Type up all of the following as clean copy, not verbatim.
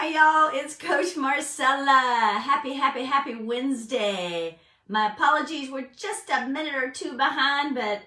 y'all, it's Coach Marcella. Happy Wednesday. My apologies, we're just a minute or two behind, but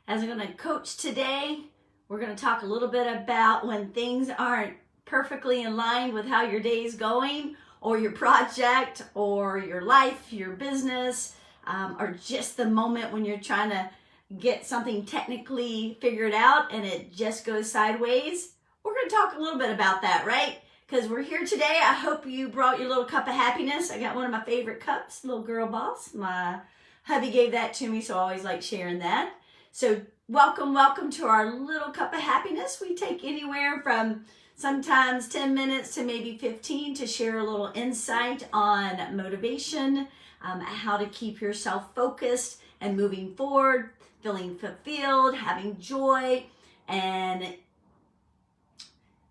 as I'm going to coach today, we're going to talk a little bit about when things aren't perfectly in line with how your day is going, or your project, or your life, your business, or just the moment when you're trying to get something technically figured out and it just goes sideways. We're going to talk a little bit about that, right? Because we're here today. I hope you brought your little cup of happiness. I got one of my favorite cups, Little Girl Boss. My hubby gave that to me, so I always like sharing that. So welcome to our little cup of happiness. We take anywhere from sometimes 10 minutes to maybe 15 to share a little insight on motivation, how to keep yourself focused and moving forward, feeling fulfilled, having joy, and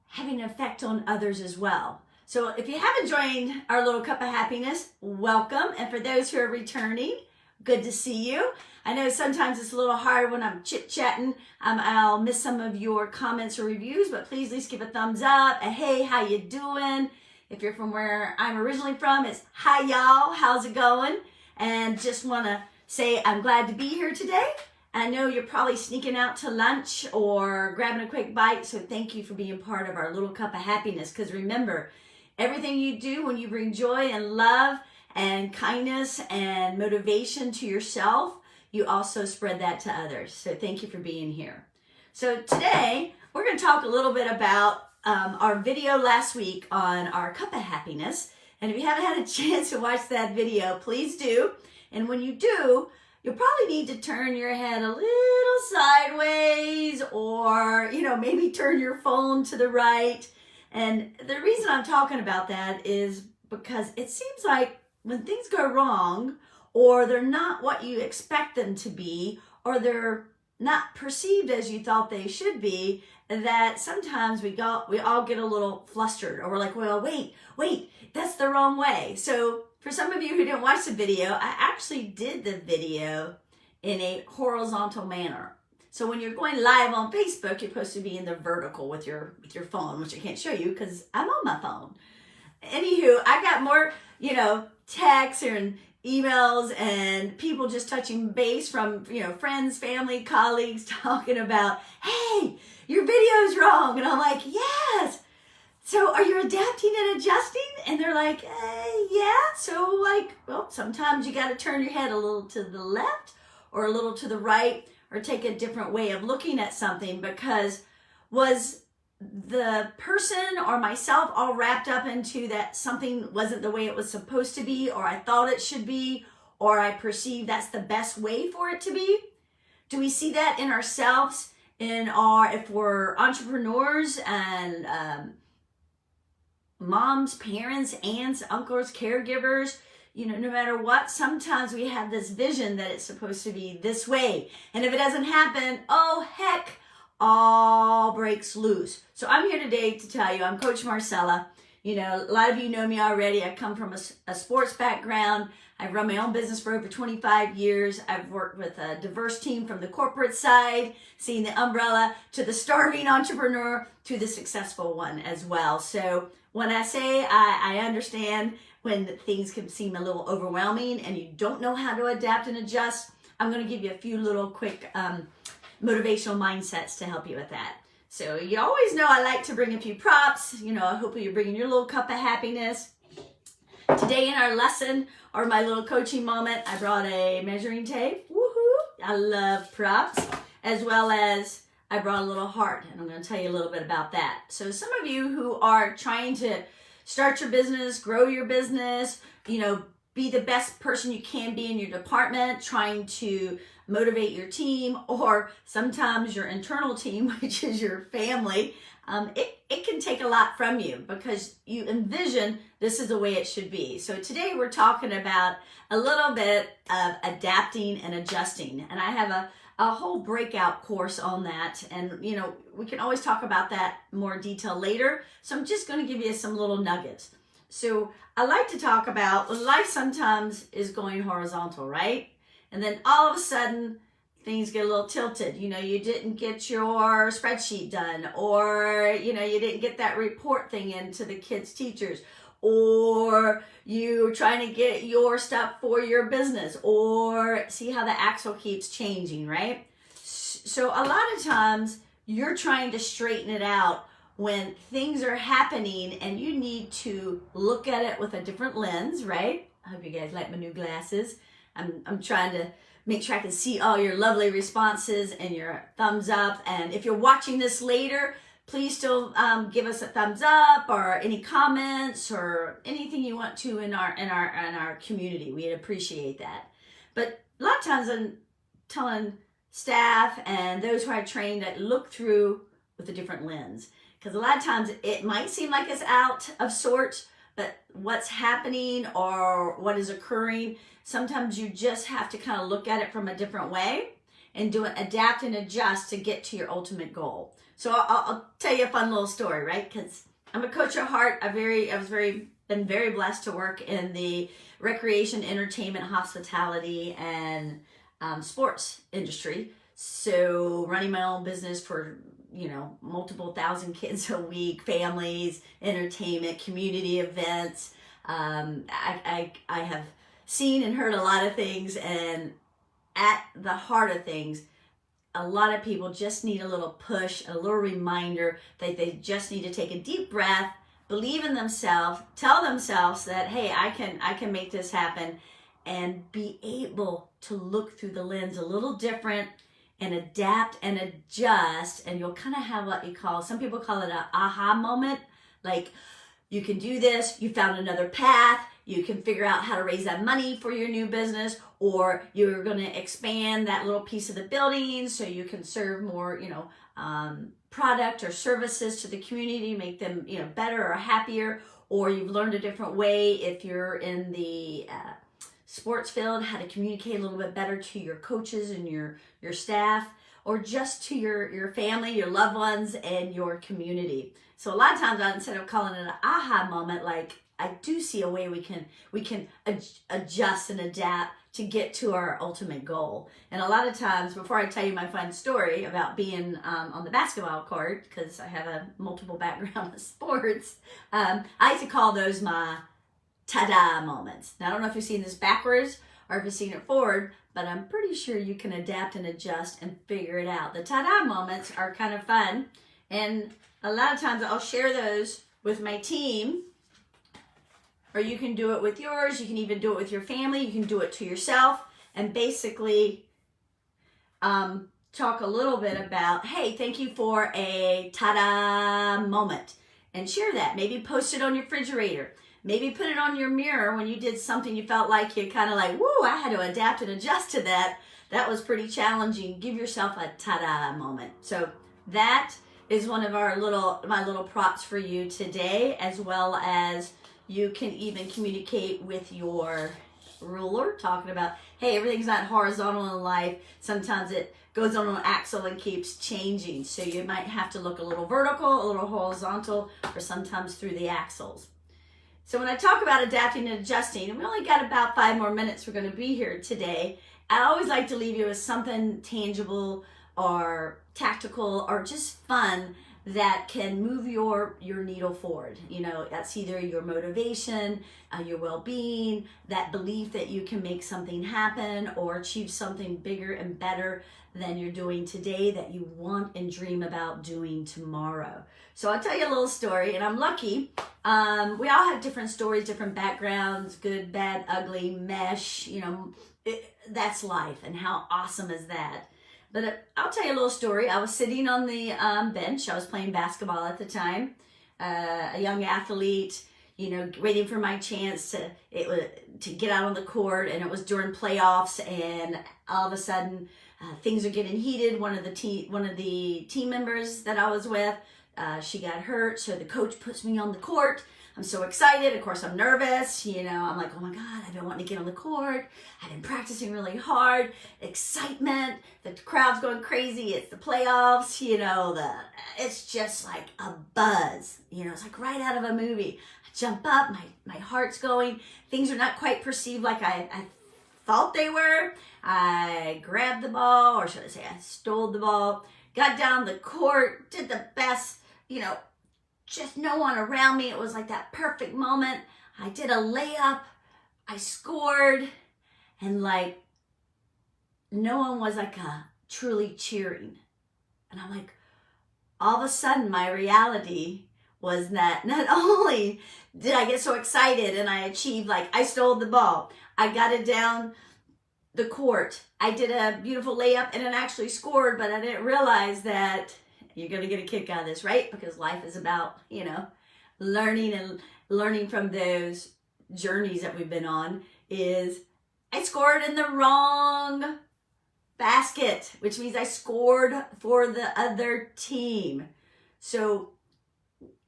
having an effect on others as well. So if you haven't joined our little cup of happiness, welcome. And for those who are returning, good to see you. I know sometimes it's a little hard when I'm chit-chatting. I'll miss some of your comments or reviews, but please at least give a thumbs up. A hey, how you doing? If you're from where I'm originally from, it's hi y'all, how's it going? And just want to say I'm glad to be here today. I know you're probably sneaking out to lunch or grabbing a quick bite, so thank you for being part of our little cup of happiness. Because remember, everything you do when you bring joy and love and kindness and motivation to yourself, you also spread that to others. So thank you for being here. So today, we're going to talk a little bit about our video last week on our cup of happiness. And if you haven't had a chance to watch that video, please do. And when you do, you'll probably need to turn your head a little sideways, or, maybe turn your phone to the right. And the reason I'm talking about that is because it seems like when things go wrong, or they're not what you expect them to be, or they're not perceived as you thought they should be, that sometimes we all get a little flustered, or we're like, well, wait, that's the wrong way. So for some of you who didn't watch the video, I actually did the video in a horizontal manner. So when you're going live on Facebook, you're supposed to be in the vertical with your phone, which I can't show you because I'm on my phone. Anywho, I got more, texts and emails and people just touching base from, friends, family, colleagues talking about, hey, your video's wrong. And I'm like, yes. So are you adapting and adjusting? And they're like, yeah. So sometimes you got to turn your head a little to the left or a little to the right, or take a different way of looking at something, because was the person or myself all wrapped up into that something wasn't the way it was supposed to be, or I thought it should be, or I perceive that's the best way for it to be? Do we see that in ourselves, if we're entrepreneurs and moms, parents, aunts, uncles, caregivers, no matter what, sometimes we have this vision that it's supposed to be this way. And if it doesn't happen, oh heck, all breaks loose. So I'm here today to tell you, I'm Coach Marcella. A lot of you know me already. I come from a sports background. I've run my own business for over 25 years. I've worked with a diverse team from the corporate side, seeing the umbrella to the starving entrepreneur to the successful one as well. So when I say I understand when things can seem a little overwhelming and you don't know how to adapt and adjust, I'm going to give you a few little quick motivational mindsets to help you with that. So you always know I like to bring a few props. Hopefully you're bringing your little cup of happiness. Today in our lesson, or my little coaching moment, I brought a measuring tape. Woohoo! I love props. As well as I brought a little heart, and I'm going to tell you a little bit about that. So some of you who are trying to start your business, grow your business, be the best person you can be in your department, trying to motivate your team, or sometimes your internal team, which is your family, it can take a lot from you because you envision this is the way it should be. So today we're talking about a little bit of adapting and adjusting. And I have a whole breakout course on that. And, we can always talk about that more detail later. So I'm just going to give you some little nuggets. So I like to talk about life sometimes is going horizontal, right? And then all of a sudden things get a little tilted. You know, you didn't get your spreadsheet done, or, you know, you didn't get that report thing into the kids' teachers, or you're trying to get your stuff for your business, or see how the axle keeps changing, right? So a lot of times you're trying to straighten it out when things are happening, and you need to look at it with a different lens, right? I hope you guys like my new glasses. I'm trying to make sure I can see all your lovely responses and your thumbs up. And if you're watching this later, please still give us a thumbs up, or any comments, or anything you want to in our community. We'd appreciate that. But a lot of times I'm telling staff and those who I train that look through with a different lens. Because a lot of times it might seem like it's out of sorts, but what's happening or what is occurring, sometimes you just have to kind of look at it from a different way and adapt and adjust to get to your ultimate goal. So I'll tell you a fun little story, right? Because I'm a coach at heart. Been very blessed to work in the recreation, entertainment, hospitality, and sports industry. So running my own business for, you know, multiple thousand kids a week, families, entertainment, community events. I have seen and heard a lot of things, and at the heart of things, a lot of people just need a little push, a little reminder that they just need to take a deep breath, believe in themselves, tell themselves that, hey, I can make this happen, and be able to look through the lens a little different and adapt and adjust. And you'll kind of have what you call, some people call it an aha moment. Like, you can do this, you found another path, you can figure out how to raise that money for your new business, or you're going to expand that little piece of the building so you can serve more, you know, product or services to the community, make them, you know, better or happier. Or you've learned a different way, if you're in the sports field, how to communicate a little bit better to your coaches and your staff, or just to your family, your loved ones, and your community. So a lot of times, instead of calling it an aha moment, like, I do see a way we can adjust and adapt to get to our ultimate goal. And a lot of times, before I tell you my fun story about being on the basketball court, because I have a multiple background in sports, I like to call those my ta-da moments. Now, I don't know if you've seen this backwards or if you've seen it forward, but I'm pretty sure you can adapt and adjust and figure it out. The ta-da moments are kind of fun, and a lot of times I'll share those with my team, or you can do it with yours. You can even do it with your family. You can do it to yourself, and basically talk a little bit about, hey, thank you for a ta-da moment, and share that. Maybe post it on your refrigerator. Maybe put it on your mirror when you did something you felt like you kind of like, woo, I had to adapt and adjust to that. That was pretty challenging. Give yourself a ta-da moment. So that is one of my little props for you today, as well as you can even communicate with your ruler, talking about, hey, everything's not horizontal in life. Sometimes it goes on an axle and keeps changing. So you might have to look a little vertical, a little horizontal, or sometimes through the axles. So when I talk about adapting and adjusting, and we only got about 5 more minutes, we're going to be here today, I always like to leave you with something tangible or tactical or just fun that can move your needle forward. You know, that's either your motivation, your well-being, that belief that you can make something happen or achieve something bigger and better than you're doing today, that you want and dream about doing tomorrow. So I'll tell you a little story, and I'm lucky. We all have different stories, different backgrounds, good, bad, ugly, mesh, you know, that's life, and how awesome is that? But I'll tell you a little story. I was sitting on the bench. I was playing basketball at the time, a young athlete, you know, waiting for my chance to get out on the court, and it was during playoffs, and all of a sudden things are getting heated. One of the team members that I was with, she got hurt, so the coach puts me on the court. I'm so excited. Of course, I'm nervous. You know, I'm like, oh my God, I've been wanting to get on the court. I've been practicing really hard. Excitement. The crowd's going crazy. It's the playoffs. You know, it's just like a buzz. You know, it's like right out of a movie. I jump up. My heart's going. Things are not quite perceived like I thought they were. I grabbed the ball, or should I say I stole the ball, got down the court, did the best, just no one around me. It was like that perfect moment. I did a layup, I scored, and like no one was like truly cheering. And I'm like, all of a sudden my reality was that not only did I get so excited and I achieved, like I stole the ball, I got it down the court, I did a beautiful layup and it actually scored, but I didn't realize that you're going to get a kick out of this, right? Because life is about, learning from those journeys that we've been on. Is I scored in the wrong basket, which means I scored for the other team. So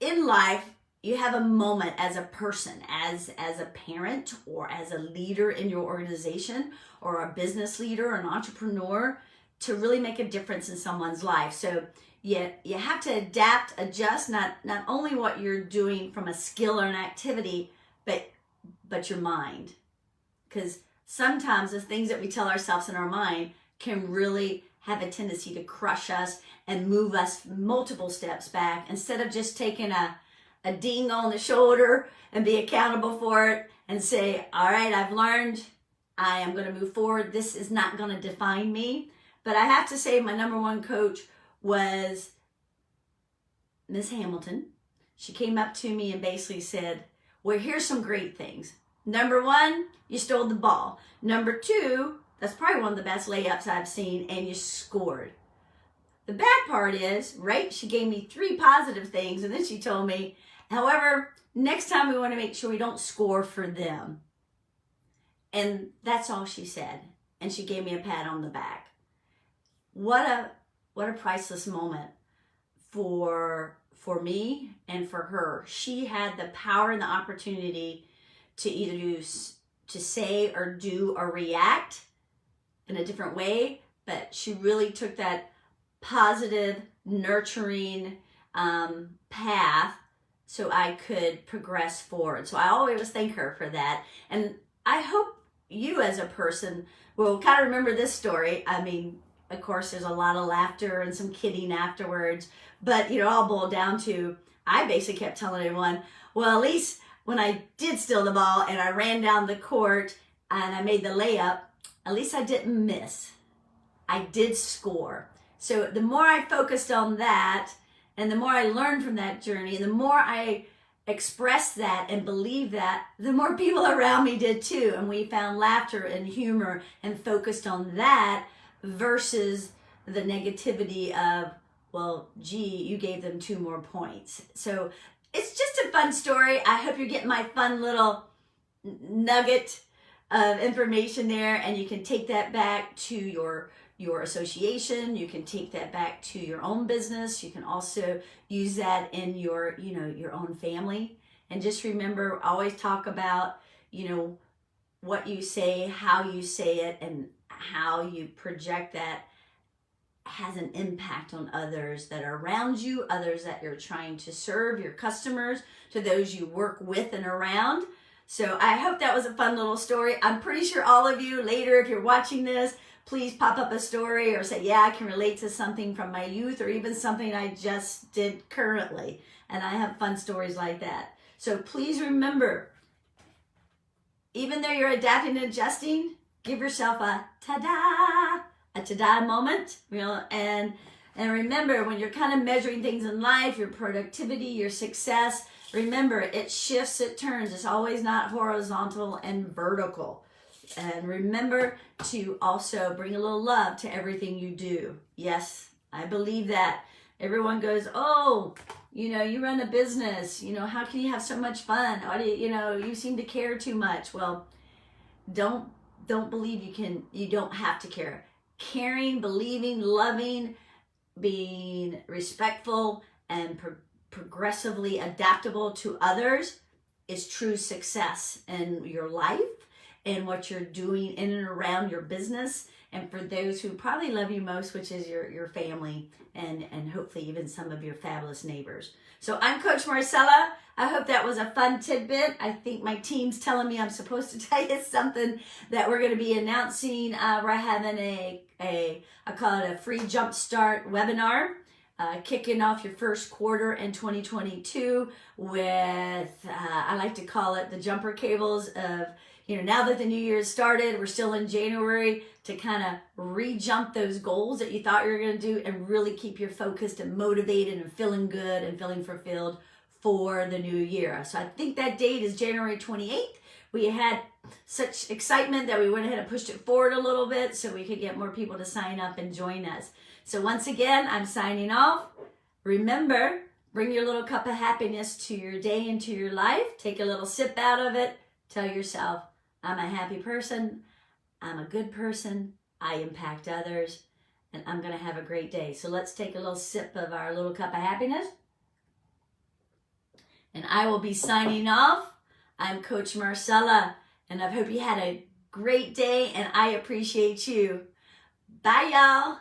in life, you have a moment as a person, as a parent or as a leader in your organization or a business leader or an entrepreneur, to really make a difference in someone's life. So you have to adapt, adjust, not only what you're doing from a skill or an activity, but your mind. Because sometimes the things that we tell ourselves in our mind can really have a tendency to crush us and move us multiple steps back, instead of just taking a ding on the shoulder and be accountable for it and say, all right, I've learned, I am going to move forward. This is not going to define me. But I have to say my number one coach was Miss Hamilton. She came up to me and basically said, well, here's some great things. Number one, you stole the ball. Number two, that's probably one of the best layups I've seen, and you scored. The bad part is, right, she gave me 3 positive things, and then she told me, however, next time we want to make sure we don't score for them. And that's all she said. And she gave me a pat on the back. What a priceless moment for me and for her. She had the power and the opportunity to either to say or do or react in a different way, but she really took that positive, nurturing path so I could progress forward. So I always thank her for that. And I hope you as a person will kind of remember this story. I mean, of course, there's a lot of laughter and some kidding afterwards, but all boiled down to, I basically kept telling everyone, well, at least when I did steal the ball and I ran down the court and I made the layup, at least I didn't miss. I did score. So the more I focused on that, and the more I learned from that journey, and the more I expressed that and believed that, the more people around me did too. And we found laughter and humor and focused on that versus the negativity of, well, gee, you gave them 2 more points. So it's just a fun story. I hope you're getting my fun little nugget of information there, and you can take that back to your association. You can take that back to your own business. You can also use that in your own family. And just remember, always talk about what you say, how you say it, and how you project that has an impact on others that are around you, others that you're trying to serve, your customers, to those you work with and around. So I hope that was a fun little story. I'm pretty sure all of you later, if you're watching this, please pop up a story or say, yeah, I can relate to something from my youth or even something I just did currently. And I have fun stories like that. So please remember, even though you're adapting and adjusting, give yourself a ta-da moment, and remember, when you're kind of measuring things in life, your productivity, your success, remember, it shifts, it turns. It's always not horizontal and vertical. And remember to also bring a little love to everything you do. Yes, I believe that. Everyone goes, oh, you run a business, how can you have so much fun? Why do you seem to care too much. Well, don't believe you don't have to care. Caring, believing, loving, being respectful, and progressively adaptable to others is true success in your life and what you're doing in and around your business and for those who probably love you most, which is your family and hopefully even some of your fabulous neighbors. So I'm Coach Marcella. I hope that was a fun tidbit. I think my team's telling me I'm supposed to tell you something that we're going to be announcing. We're having I call it a free jumpstart webinar, kicking off your first quarter in 2022 with, I like to call it the jumper cables of, now that the new year has started, we're still in January, to kind of re-jump those goals that you thought you were going to do and really keep you focused and motivated and feeling good and feeling fulfilled for the new year. So I think that date is January 28th. We had such excitement that we went ahead and pushed it forward a little bit so we could get more people to sign up and join us. So once again, I'm signing off. Remember, bring your little cup of happiness to your day and to your life. Take a little sip out of it. Tell yourself, I'm a happy person. I'm a good person. I impact others. And I'm going to have a great day. So let's take a little sip of our little cup of happiness. And I will be signing off. I'm Coach Marcella, and I hope you had a great day, and I appreciate you. Bye, y'all.